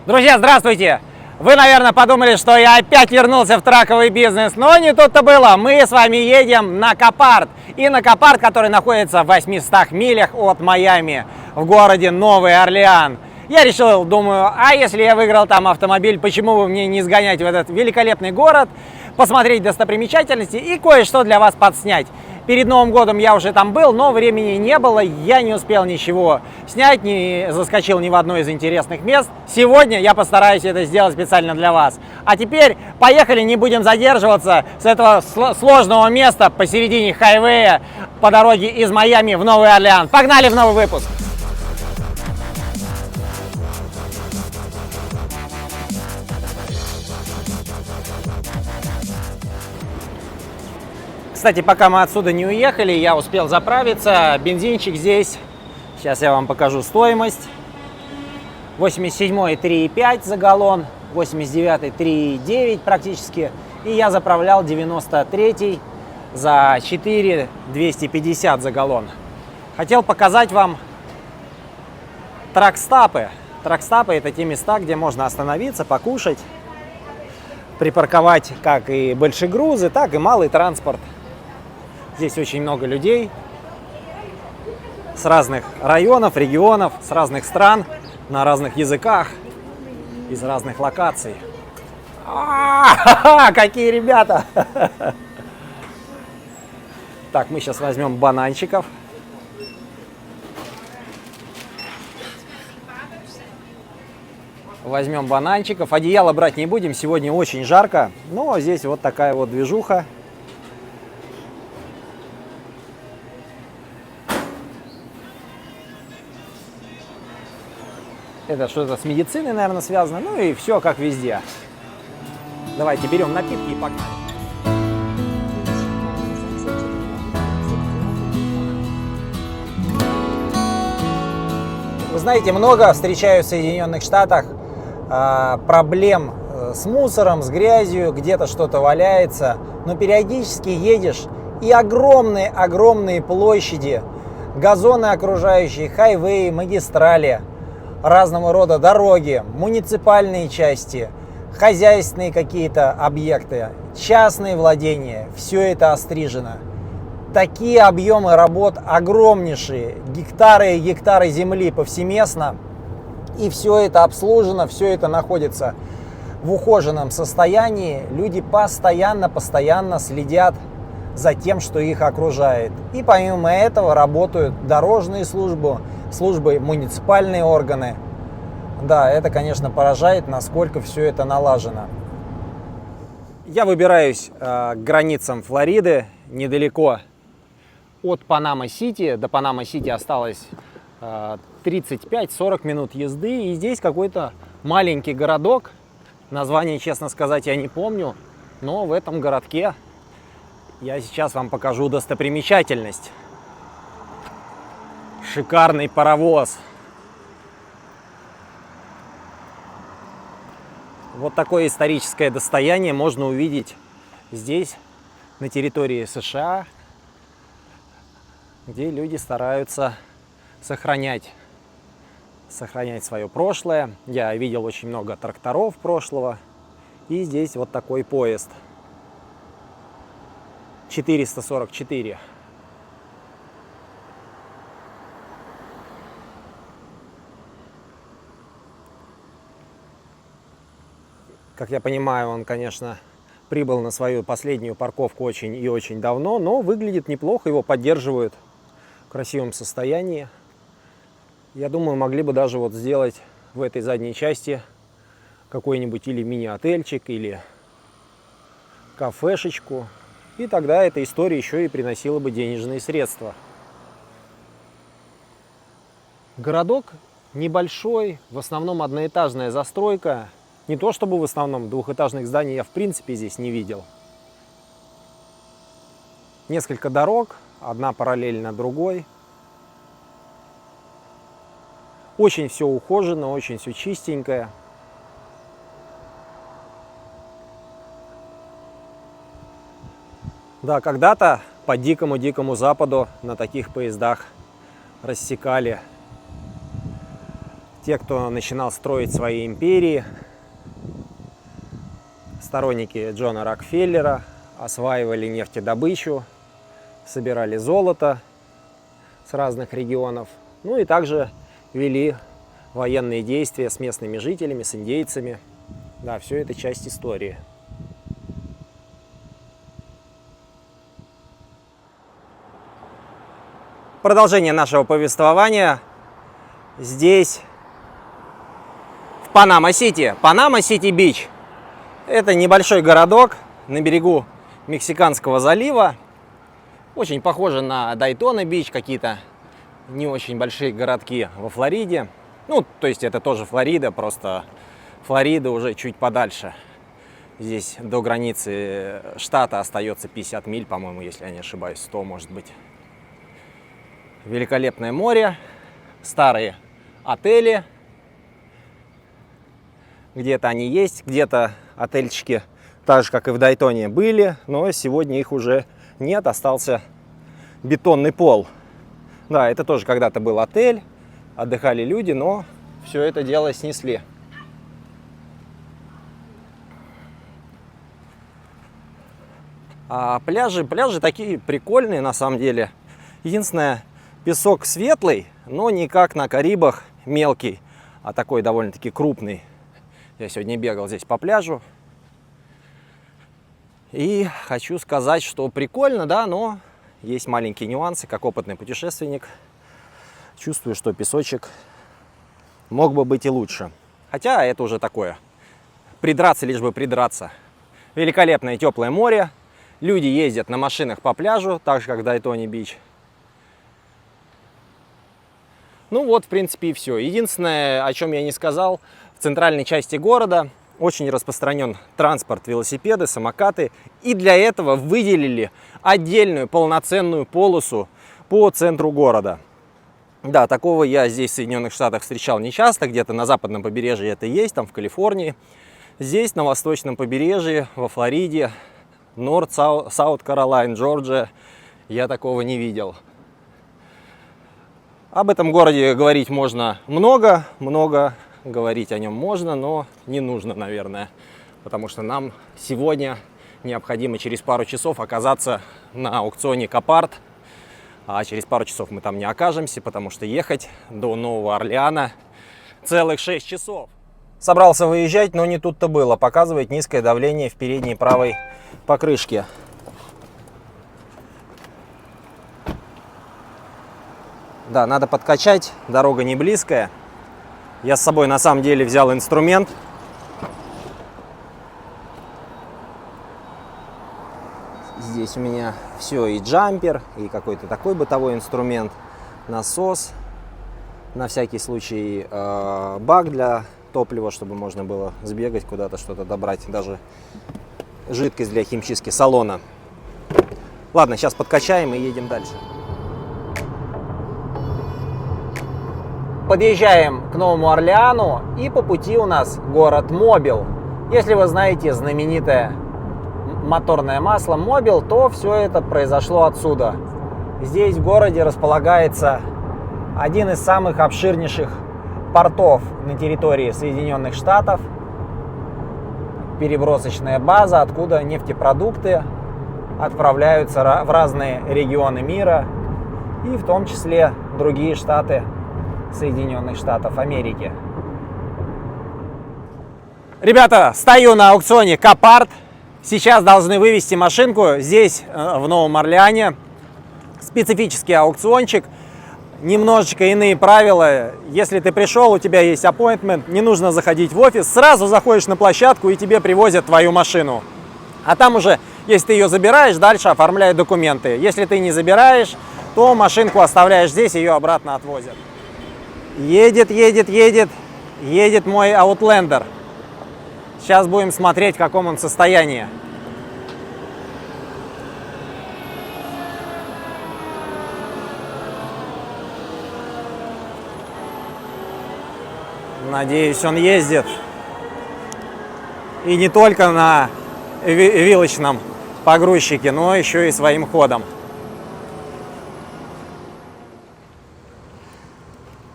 Друзья, здравствуйте! Вы, наверное, подумали, что я опять вернулся в траковый бизнес, но не тут-то было. Мы с вами едем на Копард. И на Копард, который находится в 800 милях от Майами, в городе Новый Орлеан. Я решил, думаю, а если я выиграл там автомобиль, почему бы мне не сгонять в этот великолепный город, посмотреть достопримечательности и кое-что для вас подснять. Перед Новым годом я уже там был, но времени не было, я не успел ничего снять, не заскочил ни в одно из интересных мест. Сегодня я постараюсь это сделать специально для вас. А теперь поехали, не будем задерживаться с этого сложного места посередине хайвея по дороге из Майами в Новый Орлеан. Погнали в новый выпуск! Кстати, пока мы отсюда не уехали, я успел заправиться. Бензинчик здесь, сейчас я вам покажу стоимость. 87-й 3,5 за галлон, 89-й 3,9 практически. И я заправлял 93-й за 4,250 за галлон. Хотел показать вам тракстапы. Тракстапы — это те места, где можно остановиться, покушать, припарковать как и большие грузы, так и малый транспорт. Здесь очень много людей с разных районов, регионов, с разных стран, на разных языках, из разных локаций. Какие ребята! Так, мы сейчас возьмем бананчиков. Возьмем бананчиков. Одеяло брать не будем, сегодня очень жарко. Но здесь вот такая вот движуха. Это что-то с медициной, наверное, связано. Ну и все как везде. Давайте берем напитки и погнали. Вы знаете, много встречаю в Соединенных Штатах проблем с мусором, с грязью, где-то что-то валяется. Но периодически едешь, и огромные площади, газоны окружающие, хайвеи, магистрали, разного рода дороги, муниципальные части, хозяйственные какие-то объекты, частные владения, все это острижено. Такие объемы работ огромнейшие, гектары и гектары земли повсеместно, и все это обслужено, все это находится в ухоженном состоянии. Люди постоянно следят за тем, что их окружает. И помимо этого работают дорожные службы, муниципальные органы. Да, это, конечно, поражает, насколько все это налажено. Я выбираюсь к границам Флориды, недалеко от Панама-Сити. До Панама-Сити осталось 35-40 минут езды. И здесь какой-то маленький городок. Название, честно сказать, я не помню. Но в этом городке я сейчас вам покажу достопримечательность. Шикарный паровоз. Вот такое историческое достояние можно увидеть здесь, на территории США, где люди стараются сохранять свое прошлое. Я видел очень много тракторов прошлого. И здесь вот такой поезд. 444. Как я понимаю, он, конечно, прибыл на свою последнюю парковку очень и очень давно, но выглядит неплохо, его поддерживают в красивом состоянии. Я думаю, могли бы даже вот сделать в этой задней части какой-нибудь или мини-отельчик, или кафешечку. И тогда эта история еще и приносила бы денежные средства. Городок небольшой, в основном одноэтажная застройка. Не то чтобы в основном, двухэтажных зданий я в принципе здесь не видел. Несколько дорог, одна параллельно другой. Очень все ухожено, очень все чистенькое. Да, когда-то по дикому западу на таких поездах рассекали те, кто начинал строить свои империи, сторонники Джона Рокфеллера, осваивали нефтедобычу, собирали золото с разных регионов, ну и также вели военные действия с местными жителями, с индейцами. Да, все это часть истории. Продолжение нашего повествования здесь, в Панама-Сити. Панама-Сити-Бич. Это небольшой городок на берегу Мексиканского залива. Очень похоже на Дайтона-Бич, какие-то не очень большие городки во Флориде. Ну, то есть это тоже Флорида, просто Флорида уже чуть подальше. Здесь до границы штата остается 50 миль, по-моему, если я не ошибаюсь, 100, может быть. Великолепное море, старые отели. Где-то они есть, где-то отельчики, так же, как и в Дайтоне, были, но сегодня их уже нет, остался бетонный пол. Да, это тоже когда-то был отель, отдыхали люди, но все это дело снесли. А пляжи такие прикольные на самом деле. Единственное, песок светлый, но не как на Карибах мелкий, а такой довольно-таки крупный. Я сегодня бегал здесь по пляжу. И хочу сказать, что прикольно, да, но есть маленькие нюансы. Как опытный путешественник чувствую, что песочек мог бы быть и лучше. Хотя это уже такое. Придраться, лишь бы придраться. Великолепное теплое море. Люди ездят на машинах по пляжу, так же, как в Дайтоне-Бич. Ну вот, в принципе, и все. Единственное, о чем я не сказал, в центральной части города очень распространен транспорт, велосипеды, самокаты. И для этого выделили отдельную полноценную полосу по центру города. Да, такого я здесь в Соединенных Штатах встречал нечасто. Где-то на западном побережье это есть, там в Калифорнии. Здесь, на восточном побережье, во Флориде, Норт, Саут Каролайн, Джорджия, я такого не видел. Об этом городе говорить можно много говорить о нем можно, но не нужно, наверное, потому что нам сегодня необходимо через пару часов оказаться на аукционе Копард, а через пару часов мы там не окажемся, потому что ехать до Нового Орлеана целых 6 часов. Собрался выезжать, но не тут-то было. Показывает низкое давление в передней правой покрышке. Да, надо подкачать, дорога не близкая. Я с собой на самом деле взял инструмент. Здесь у меня все, и джампер, и какой-то такой бытовой инструмент, насос, на всякий случай бак для топлива, чтобы можно было сбегать куда-то, что-то добрать, даже жидкость для химчистки салона. Ладно, сейчас подкачаем и едем дальше. Подъезжаем к Новому Орлеану, и по пути у нас город Мобил. Если вы знаете знаменитое моторное масло Мобил, то все это произошло отсюда. Здесь в городе располагается один из самых обширнейших портов на территории Соединенных Штатов. Перебросочная база, откуда нефтепродукты отправляются в разные регионы мира, и в том числе другие штаты Соединенных Штатов Америки. Ребята, стою на аукционе Копард. Сейчас должны вывести машинку здесь, в Новом Орлеане. Специфический аукциончик. Немножечко иные правила. Если ты пришел, у тебя есть appointment, не нужно заходить в офис. Сразу заходишь на площадку, и тебе привозят твою машину. А там уже, если ты ее забираешь, дальше оформляют документы. Если ты не забираешь, то машинку оставляешь здесь, ее обратно отвозят. Едет мой Outlander. Сейчас будем смотреть, в каком он состоянии. Надеюсь, он ездит. И не только на вилочном погрузчике, но еще и своим ходом.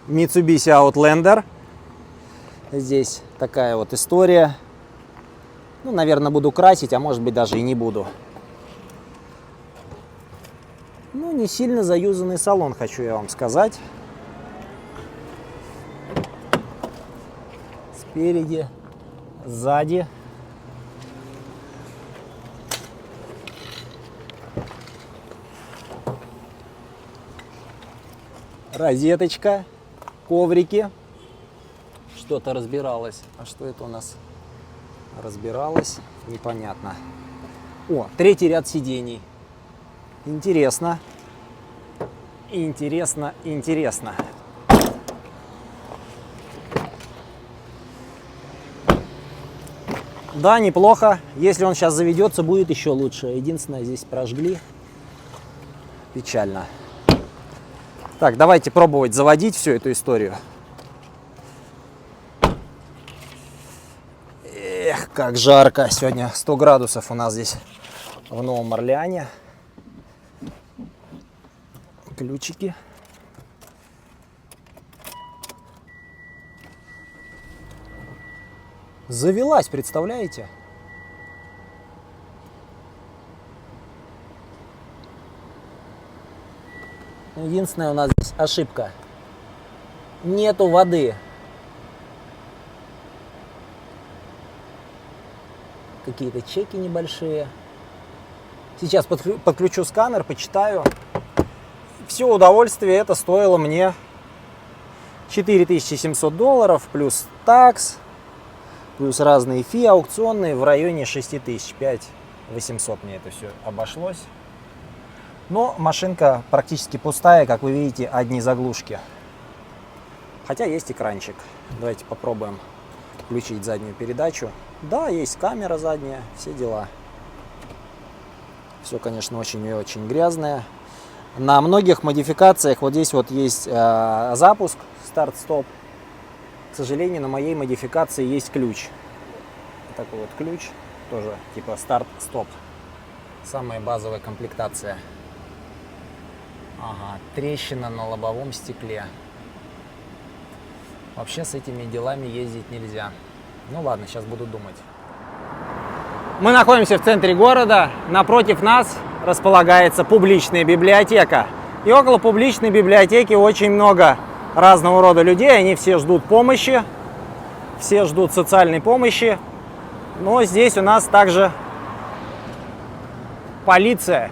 Mitsubishi Outlander Здесь такая вот история. Ну, наверное, буду красить, а может быть даже и не буду. Ну, не сильно заюзанный салон, хочу я вам сказать. Спереди, сзади. Розеточка, коврики. Что-то разбиралось. А что это у нас разбиралось? Непонятно. О, третий ряд сидений. Интересно. Интересно, интересно. Да, неплохо. Если он сейчас заведется, будет еще лучше. Единственное, здесь прожгли. Печально. Так, давайте пробовать заводить всю эту историю. Эх, как жарко. Сегодня 100 градусов у нас здесь в Новом Орлеане. Ключики. Завелась, представляете? Единственная у нас здесь ошибка. Нету воды. Какие-то чеки небольшие. Сейчас подключу сканер, почитаю. Все удовольствие это стоило мне $4700 плюс такс, плюс разные фи аукционные в районе 6000, 5800 мне это все обошлось. Но машинка практически пустая, как вы видите, одни заглушки. Хотя есть экранчик. Давайте попробуем включить заднюю передачу. Да, есть камера задняя, все дела. Все, конечно, очень и очень грязное. На многих модификациях вот здесь вот есть запуск, старт-стоп. К сожалению, на моей модификации есть ключ. Такой вот ключ, тоже типа старт-стоп. Самая базовая комплектация. Ага, трещина на лобовом стекле. Вообще с этими делами ездить нельзя. Ну ладно, сейчас буду думать. Мы находимся в центре города. Напротив нас располагается публичная библиотека. И около публичной библиотеки очень много разного рода людей. Они все ждут помощи, все ждут социальной помощи. Но здесь у нас также полиция.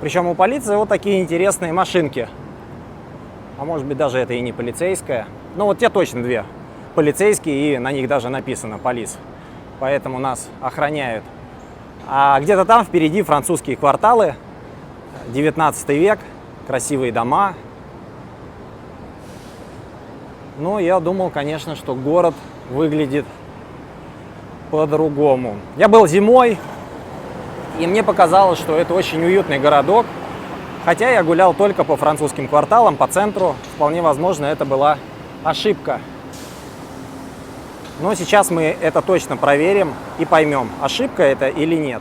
Причем у полиции вот такие интересные машинки. А может быть даже это и не полицейская. Ну вот те точно две. Полицейские, и на них даже написано «Полис». Поэтому нас охраняют. А где-то там впереди французские кварталы, 19 век, красивые дома. Но я думал, конечно, что город выглядит по-другому. Я был зимой, и мне показалось, что это очень уютный городок. Хотя я гулял только по французским кварталам, по центру. Вполне возможно, это была ошибка. Но сейчас мы это точно проверим и поймем, ошибка это или нет.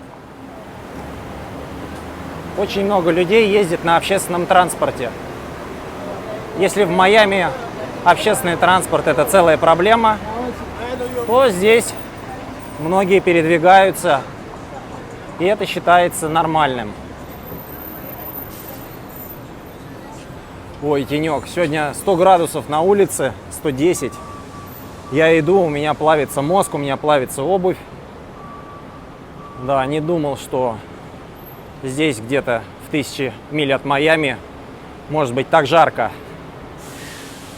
Очень много людей ездит на общественном транспорте. Если в Майами общественный транспорт это целая проблема, то здесь многие передвигаются, и это считается нормальным. Ой, тенек. Сегодня 100 градусов на улице, 110. Я иду, у меня плавится мозг, у меня плавится обувь. Да, не думал, что здесь где-то в 1000 миль от Майами может быть так жарко.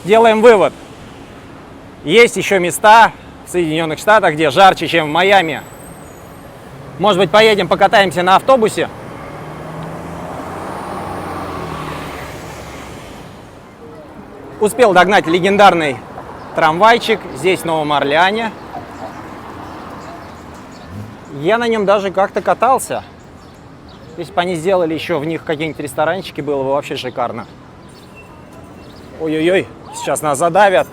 Делаем вывод. Есть еще места в Соединенных Штатах, где жарче, чем в Майами. Может быть, поедем покатаемся на автобусе? Успел догнать легендарный трамвайчик здесь, в Новом Орлеане. Я на нем даже как-то катался. Если бы они сделали еще в них какие-нибудь ресторанчики, было бы вообще шикарно. Ой-ой-ой, сейчас нас задавят.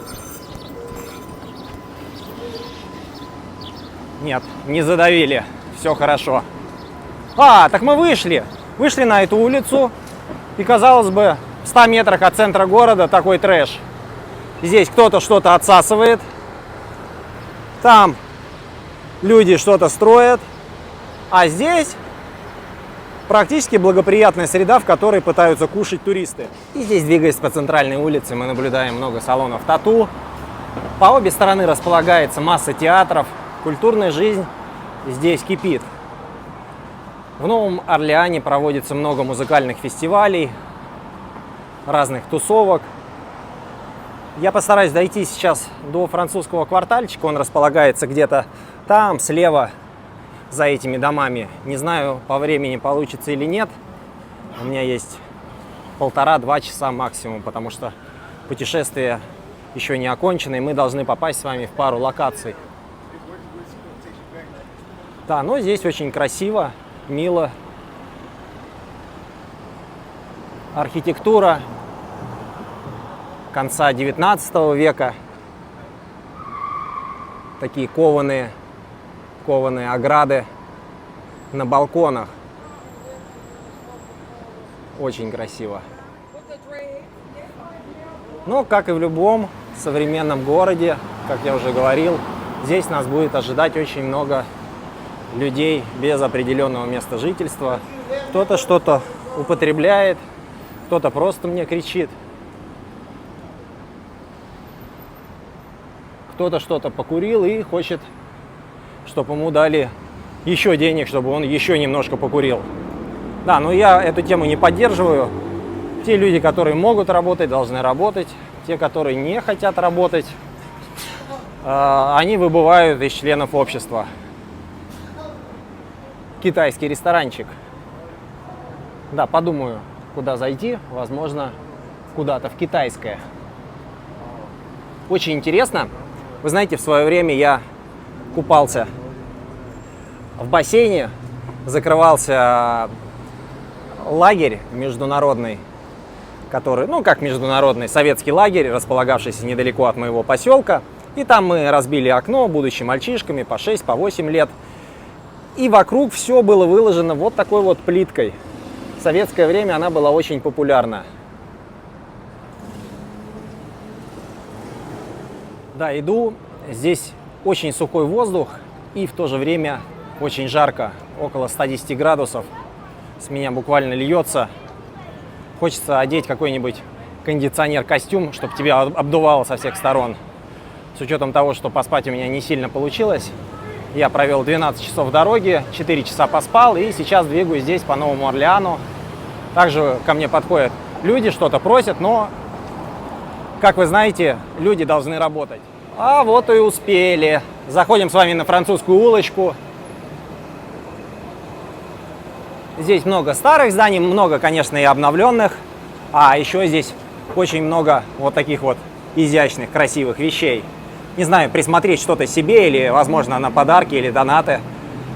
Нет, не задавили. Все хорошо. А, так мы вышли. Вышли на эту улицу. И, казалось бы, 100 метрах от центра города такой трэш. Здесь кто-то что-то отсасывает. Там люди что-то строят. А здесь практически благоприятная среда, в которой пытаются кушать туристы. И здесь, двигаясь по центральной улице, мы наблюдаем много салонов тату. По обе стороны располагается масса театров. Культурная жизнь здесь кипит. В Новом Орлеане проводится много музыкальных фестивалей, разных тусовок. Я постараюсь дойти сейчас до французского квартальчика. Он располагается где-то там, слева, за этими домами. Не знаю, по времени получится или нет. У меня есть 1,5-2 часа максимум, потому что путешествие еще не окончено, и мы должны попасть с вами в пару локаций. Да, но здесь очень красиво, мило. Архитектура конца 19 века. Такие кованые ограды на балконах. Очень красиво. Но, как и в любом современном городе, как я уже говорил, здесь нас будет ожидать очень много людей без определенного места жительства. Кто-то что-то употребляет, кто-то просто мне кричит. Кто-то что-то покурил и хочет, чтобы ему дали еще денег, чтобы он еще немножко покурил. Да, но я эту тему не поддерживаю. Те люди, которые могут работать, должны работать. Те, которые не хотят работать, они выбывают из членов общества. Китайский ресторанчик. Да, подумаю, куда зайти. Возможно, куда-то в китайское. Очень интересно. Вы знаете, в свое время я купался в бассейне. Закрывался лагерь международный, который, ну как международный, советский лагерь, располагавшийся недалеко от моего поселка. И там мы разбили окно, будучи мальчишками, по 6, по 8 лет. И вокруг все было выложено вот такой вот плиткой. В советское время она была очень популярна. Да, иду, здесь очень сухой воздух и в то же время очень жарко, около 110 градусов. С меня буквально льется. Хочется одеть какой-нибудь кондиционер-костюм, чтобы тебя обдувало со всех сторон. С учетом того, что поспать у меня не сильно получилось. Я провел 12 часов дороги, 4 часа поспал и сейчас двигаюсь здесь по Новому Орлеану. Также ко мне подходят люди, что-то просят, но, как вы знаете, люди должны работать. А вот и успели. Заходим с вами на французскую улочку. Здесь много старых зданий, много, конечно, и обновленных. А еще здесь очень много вот таких вот изящных, красивых вещей. Не знаю, присмотреть что-то себе или, возможно, на подарки или донаты.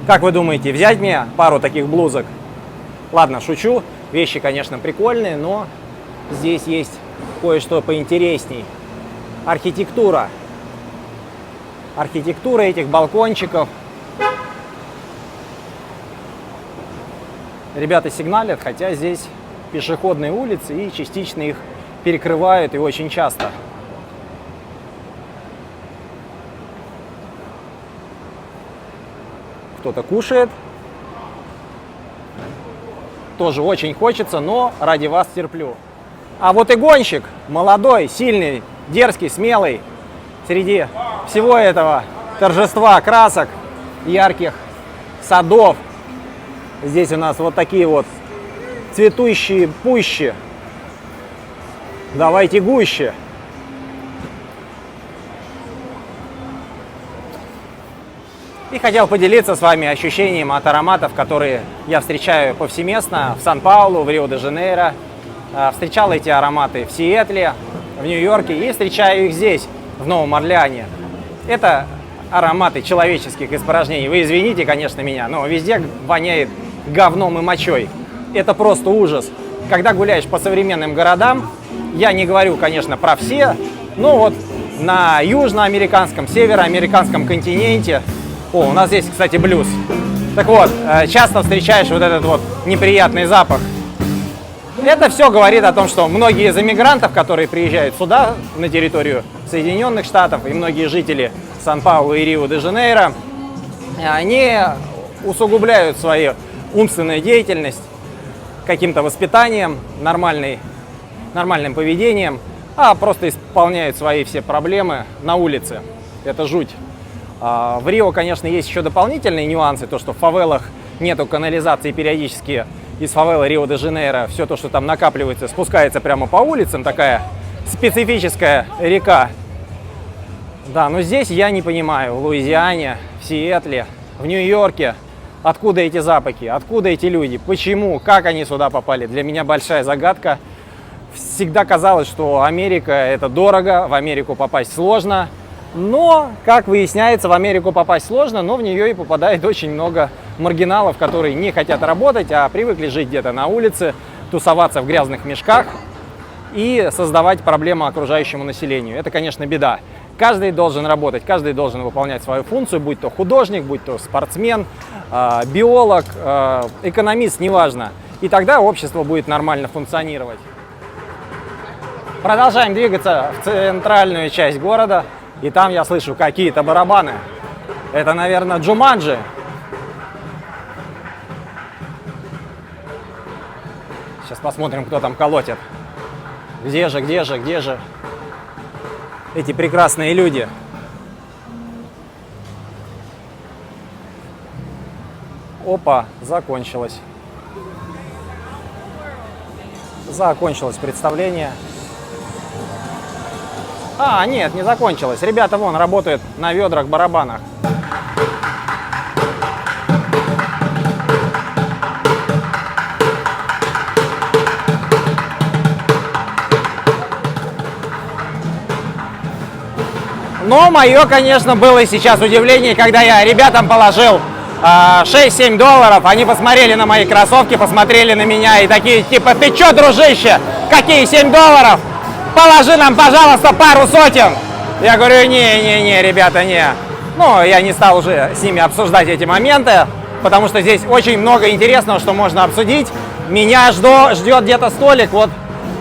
Как вы думаете, взять мне пару таких блузок? Ладно, шучу. Вещи, конечно, прикольные, но здесь есть кое-что поинтересней. Архитектура. Архитектура этих балкончиков. Ребята сигналят, хотя здесь пешеходные улицы и частично их перекрывают и очень часто. Кто-то кушает. Тоже очень хочется, но ради вас терплю. А вот и гонщик, молодой, сильный, дерзкий, смелый. Среди всего этого торжества красок, ярких садов. Здесь у нас вот такие вот цветущие пущи. Давайте гуще. И хотел поделиться с вами ощущением от ароматов, которые я встречаю повсеместно в Сан-Паулу, в Рио-де-Жанейро. Встречал эти ароматы в Сиэтле, в Нью-Йорке и встречаю их здесь, в Новом Орлеане. Это ароматы человеческих испражнений. Вы извините, конечно, меня, но везде воняет говном и мочой. Это просто ужас. Когда гуляешь по современным городам, я не говорю, конечно, про все, но вот на южноамериканском, североамериканском континенте. О, у нас здесь, кстати, блюз. Так вот, часто встречаешь вот этот вот неприятный запах. Это все говорит о том, что многие из иммигрантов, которые приезжают сюда, на территорию Соединенных Штатов, и многие жители Сан-Паулу и Рио-де-Жанейро, они усугубляют свою умственную деятельность каким-то воспитанием, нормальным поведением, а просто исполняют свои все проблемы на улице. Это жуть. В Рио, конечно, есть еще дополнительные нюансы, то, что в фавелах нету канализации, периодически из фавелы Рио-де-Жанейро все то, что там накапливается, спускается прямо по улицам, такая специфическая река. Да, но здесь я не понимаю, в Луизиане, в Сиэтле, в Нью-Йорке, откуда эти запахи, откуда эти люди, почему, как они сюда попали. Для меня большая загадка. Всегда казалось, что Америка — это дорого, в Америку попасть сложно. Но, как выясняется, в Америку попасть сложно, но в нее и попадает очень много маргиналов, которые не хотят работать, а привыкли жить где-то на улице, тусоваться в грязных мешках и создавать проблемы окружающему населению. Это, конечно, беда. Каждый должен работать, каждый должен выполнять свою функцию, будь то художник, будь то спортсмен, биолог, экономист, неважно. И тогда общество будет нормально функционировать. Продолжаем двигаться в центральную часть города. И там я слышу какие-то барабаны. Это, наверное, Джуманджи. Сейчас посмотрим, кто там колотит. Где же эти прекрасные люди? Опа, закончилось. Закончилось представление. А, нет, не закончилось. Ребята вон работают на ведрах, барабанах. Но мое, конечно, было сейчас удивление, когда я ребятам положил 6-7 долларов. Они посмотрели на мои кроссовки, посмотрели на меня и такие, типа, ты чё, дружище, какие 7 долларов? Положи нам, пожалуйста, пару сотен. Я говорю, не, ребята, не. Ну, я не стал уже с ними обсуждать эти моменты, потому что здесь очень много интересного, что можно обсудить. Меня ждет где-то столик вот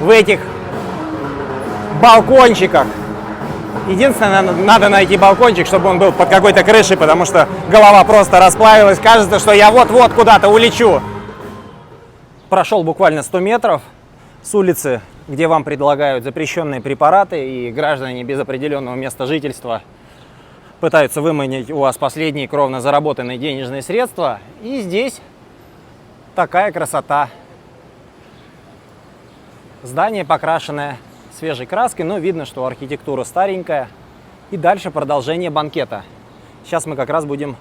в этих балкончиках. Единственное, надо найти балкончик, чтобы он был под какой-то крышей, потому что голова просто расплавилась. Кажется, что я вот-вот куда-то улечу. Прошел буквально 100 метров с улицы, где вам предлагают запрещенные препараты, и граждане без определенного места жительства пытаются выманить у вас последние кровно заработанные денежные средства. И здесь такая красота. Здание покрашенное свежей краской, но видно, что архитектура старенькая. И дальше продолжение банкета. Сейчас мы как раз будем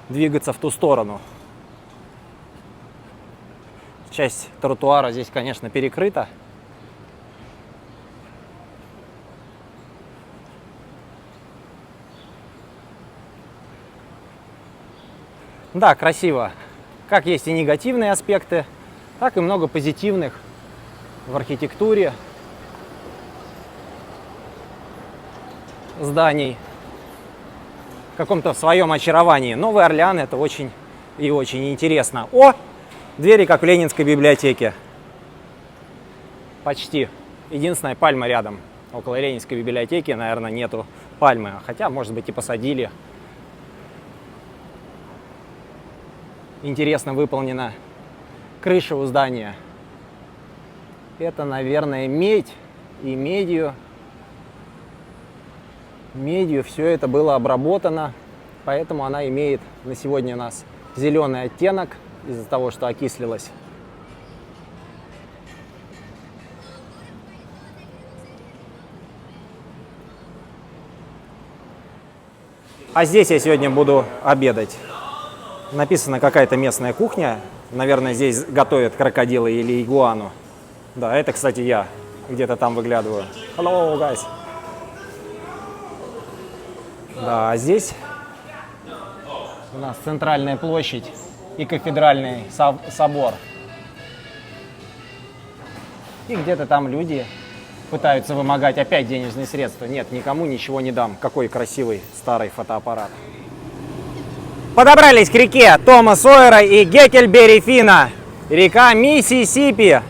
двигаться в ту сторону. Часть тротуара здесь, конечно, перекрыта. Да, красиво. Как есть и негативные аспекты, так и много позитивных в архитектуре зданий, в каком-то своем очаровании. Новый Орлеан — это очень и очень интересно. О, двери, как в Ленинской библиотеке. Почти. Единственная пальма рядом. Около Ленинской библиотеки, наверное, нету пальмы. Хотя, может быть, и посадили. Интересно выполнена крыша у здания. Это, наверное, медь. И медью все это было обработано. Поэтому она имеет на сегодня у нас зеленый оттенок из-за того, что окислилась. А здесь я сегодня буду обедать. Написана какая-то местная кухня. Наверное, здесь готовят крокодила или игуану. Да, это, кстати, я где-то там выглядываю. Hello, guys. Да, а здесь у нас центральная площадь и кафедральный собор. И где-то там люди пытаются вымогать опять денежные средства. Нет, никому ничего не дам. Какой красивый старый фотоаппарат. Подобрались к реке Тома Сойера и Геккельбери Финна. Река Миссисипи.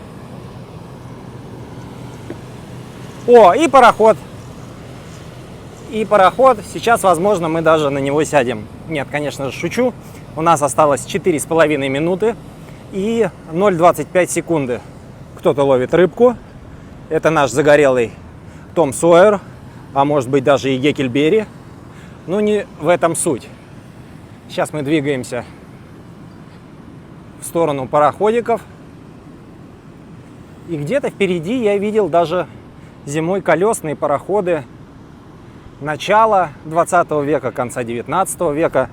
О, и пароход. И пароход. Сейчас, возможно, мы даже на него сядем. Нет, конечно же, шучу. У нас осталось 4,5 минуты и 0,25 секунды. Кто-то ловит рыбку. Это наш загорелый Том Сойер, а может быть даже и Геккельберри. Но не в этом суть. Сейчас мы двигаемся в сторону пароходиков. И где-то впереди я видел даже зимой колесные пароходы начала 20 века, конца 19 века.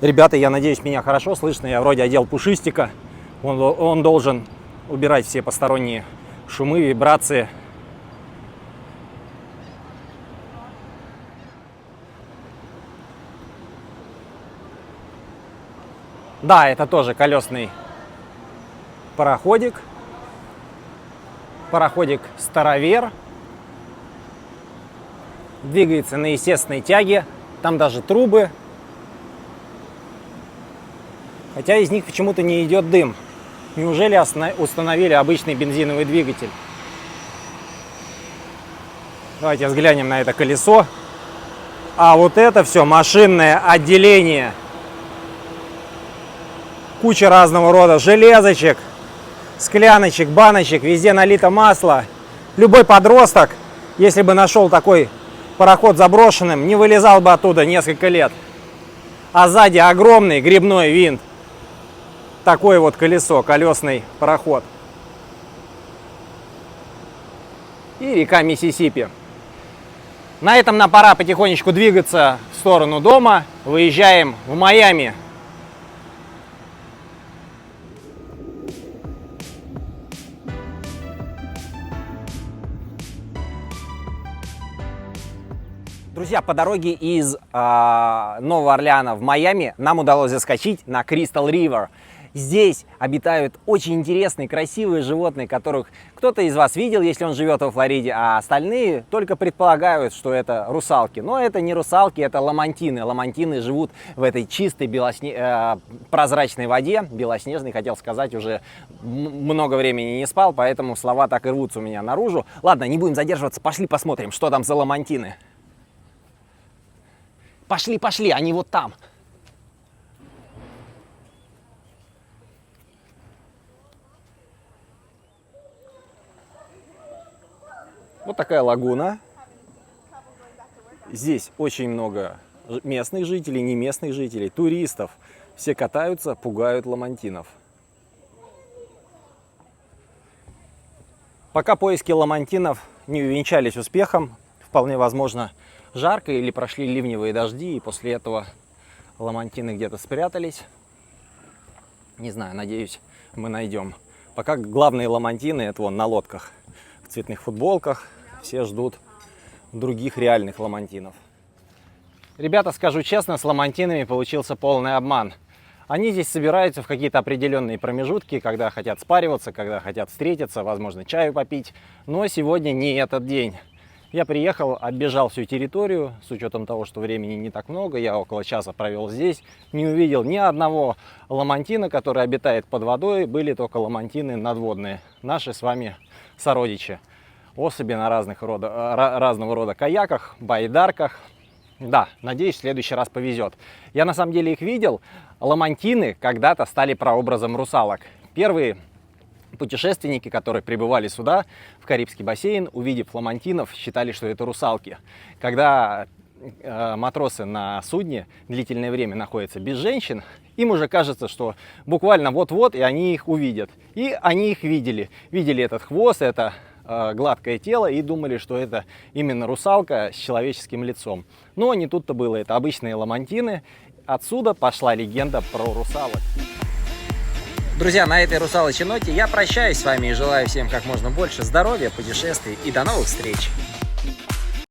Ребята, я надеюсь, меня хорошо слышно. Я вроде одел пушистика. Он должен убирать все посторонние шумы, вибрации. Да, это тоже колесный пароходик. Пароходик «Старовер». Двигается на естественной тяге. Там даже трубы. Хотя из них почему-то не идет дым. Неужели установили обычный бензиновый двигатель? Давайте взглянем на это колесо. А вот это все машинное отделение. Куча разного рода железочек, скляночек, баночек. Везде налито масло. Любой подросток, если бы нашел такой пароход заброшенным, не вылезал бы оттуда несколько лет. А сзади огромный гребной винт. Такое вот колесо, колесный пароход. И река Миссисипи. На этом нам пора потихонечку двигаться в сторону дома. Выезжаем в Майами. Друзья, по дороге из Нового Орлеана в Майами нам удалось заскочить на Crystal River. Здесь обитают очень интересные, красивые животные, которых кто-то из вас видел, если он живет во Флориде, а остальные только предполагают, что это русалки. Но это не русалки, это ламантины. Ламантины живут в этой чистой прозрачной воде, белоснежной, хотел сказать, уже много времени не спал, поэтому слова так и рвутся у меня наружу. Ладно, не будем задерживаться, пошли посмотрим, что там за ламантины. Пошли, пошли, они вот там. Вот такая лагуна. Здесь очень много местных жителей, не местных жителей, туристов. Все катаются, пугают ламантинов. Пока поиски ламантинов не увенчались успехом, вполне возможно, жарко или прошли ливневые дожди, и после этого ламантины где-то спрятались. Не знаю, надеюсь, мы найдем. Пока главные ламантины — это вон на лодках, в цветных футболках. Все ждут других реальных ламантинов. Ребята, скажу честно, с ламантинами получился полный обман. Они здесь собираются в какие-то определенные промежутки, когда хотят спариваться, когда хотят встретиться, возможно, чаю попить. Но сегодня не этот день. Я приехал, оббежал всю территорию, с учетом того, что времени не так много, я около часа провел здесь, не увидел ни одного ламантина, который обитает под водой, были только ламантины надводные, наши с вами сородичи. Особи на разного рода каяках, байдарках. Да, надеюсь, в следующий раз повезет. Я на самом деле их видел. Ламантины когда-то стали прообразом русалок. Первые путешественники, которые прибывали сюда, в Карибский бассейн, увидев ламантинов, считали, что это русалки. Когда матросы на судне длительное время находятся без женщин, им уже кажется, что буквально вот-вот и они их увидят. И они их видели. Видели этот хвост, это гладкое тело, и думали, что это именно русалка с человеческим лицом. Но не тут-то было. Это обычные ламантины. Отсюда пошла легенда про русалок. Друзья, на этой русалочьей ноте я прощаюсь с вами и желаю всем как можно больше здоровья, путешествий и до новых встреч!